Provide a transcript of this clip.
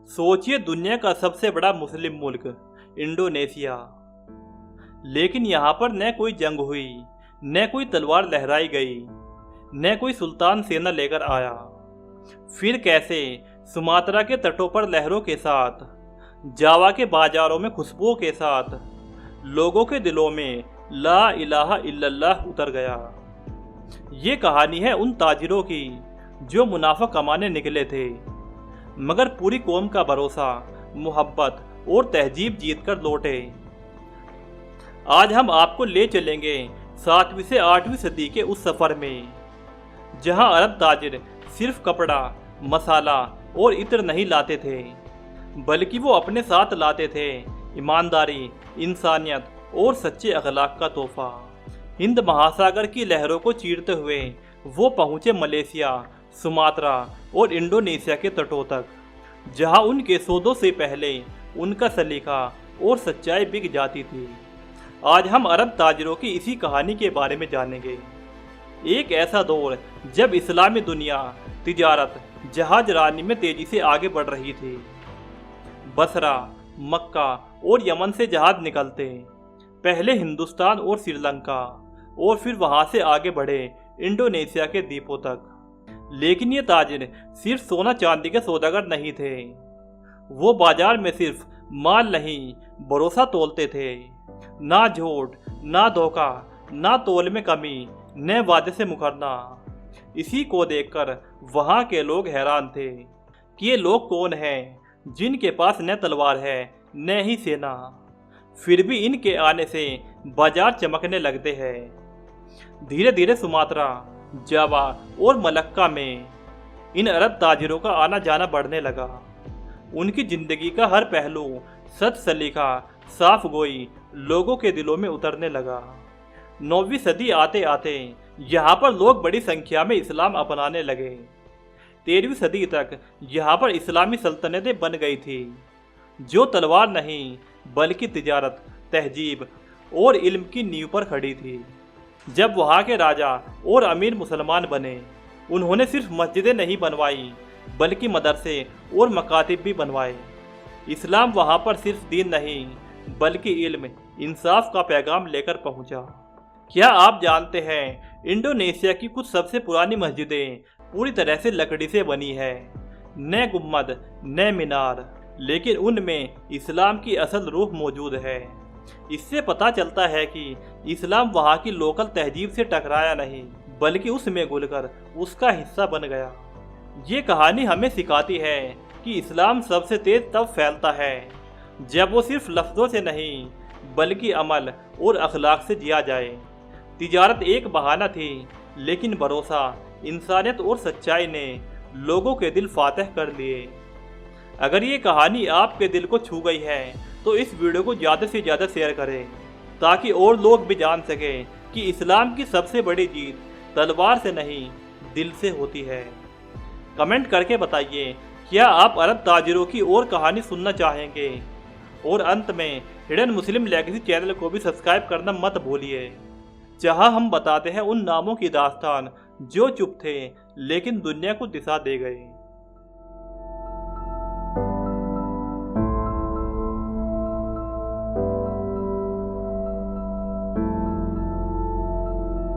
सोचिए, दुनिया का सबसे बड़ा मुस्लिम मुल्क इंडोनेशिया, लेकिन यहाँ पर न कोई जंग हुई, न कोई तलवार लहराई गई, न कोई सुल्तान सेना लेकर आया। फिर कैसे सुमात्रा के तटों पर लहरों के साथ, जावा के बाजारों में खुशबुओं के साथ लोगों के दिलों में ला इलाहा इल्लल्लाह उतर गया। ये कहानी है उन ताजिरों की जो मुनाफा कमाने निकले थे, मगर पूरी कौम का भरोसा, मोहब्बत और तहजीब जीत कर लौटे। आज हम आपको ले चलेंगे 7वीं से 8वीं सदी के उस सफ़र में, जहां अरब ताजिर सिर्फ कपड़ा, मसाला और इत्र नहीं लाते थे, बल्कि वो अपने साथ लाते थे ईमानदारी, इंसानियत और सच्चे अखलाक का तोहफा। हिंद महासागर की लहरों को चीरते हुए वो पहुंचे मलेशिया, सुमात्रा और इंडोनेशिया के तटों तक, जहां उनके सौदों से पहले उनका सलीका और सच्चाई बिक जाती थी। आज हम अरब ताजिरों की इसी कहानी के बारे में जानेंगे। एक ऐसा दौर जब इस्लामी दुनिया तिजारत, जहाज रानी में तेजी से आगे बढ़ रही थी। बसरा, मक्का और यमन से जहाज निकलते पहले हिंदुस्तान और श्रीलंका, और फिर वहां से आगे बढ़े इंडोनेशिया के द्वीपों तक। लेकिन ये ताजिर सिर्फ सोना चांदी के सौदागर नहीं थे। वो बाजार में सिर्फ माल नहीं, भरोसा तोलते थे। ना झूठ, ना धोखा, ना तोल में कमी, न वादे से मुकरना। इसी को देखकर वहाँ के लोग हैरान थे कि ये लोग कौन हैं जिनके पास न तलवार है न ही सेना, फिर भी इनके आने से बाजार चमकने लगते हैं। धीरे धीरे सुमात्रा, जावा और मलक्का में इन अरब ताजिरों का आना जाना बढ़ने लगा। उनकी जिंदगी का हर पहलू, सच सलीका, साफ गोई लोगों के दिलों में उतरने लगा। 9वीं सदी आते आते यहाँ पर लोग बड़ी संख्या में इस्लाम अपनाने लगे। 13वीं सदी तक यहाँ पर इस्लामी सल्तनतें बन गई थी, जो तलवार नहीं बल्कि तिजारत, तहजीब और इल्म की नींव पर खड़ी थी। जब वहाँ के राजा और अमीर मुसलमान बने, उन्होंने सिर्फ मस्जिदें नहीं बनवाई, बल्कि मदरसे और मकातिब भी बनवाए। इस्लाम वहाँ पर सिर्फ दीन नहीं, बल्कि इल्म, इंसाफ का पैगाम लेकर पहुँचा। क्या आप जानते हैं, इंडोनेशिया की कुछ सबसे पुरानी मस्जिदें पूरी तरह से लकड़ी से बनी है। न गुम्मद, न मीनार, लेकिन उनमें इस्लाम की असल रूह मौजूद है। इससे पता चलता है कि इस्लाम वहाँ की लोकल तहजीब से टकराया नहीं, बल्कि उसमें घुलकर उसका हिस्सा बन गया। ये कहानी हमें सिखाती है कि इस्लाम सबसे तेज तब फैलता है जब वो सिर्फ लफ्ज़ों से नहीं, बल्कि अमल और अखलाक से जिया जाए। तिजारत एक बहाना थी, लेकिन भरोसा, इंसानियत और सच्चाई ने लोगों के दिल फातह कर लिए। अगर ये कहानी आपके दिल को छू गई है तो इस वीडियो को ज़्यादा से ज़्यादा शेयर करें, ताकि और लोग भी जान सकें कि इस्लाम की सबसे बड़ी जीत तलवार से नहीं, दिल से होती है। कमेंट करके बताइए, क्या आप अरब ताजिरों की और कहानी सुनना चाहेंगे? और अंत में हिडन मुस्लिम लेगेसी चैनल को भी सब्सक्राइब करना मत भूलिए, जहां हम बताते हैं उन नामों की दास्तान जो चुप थे लेकिन दुनिया को दिशा दे गए।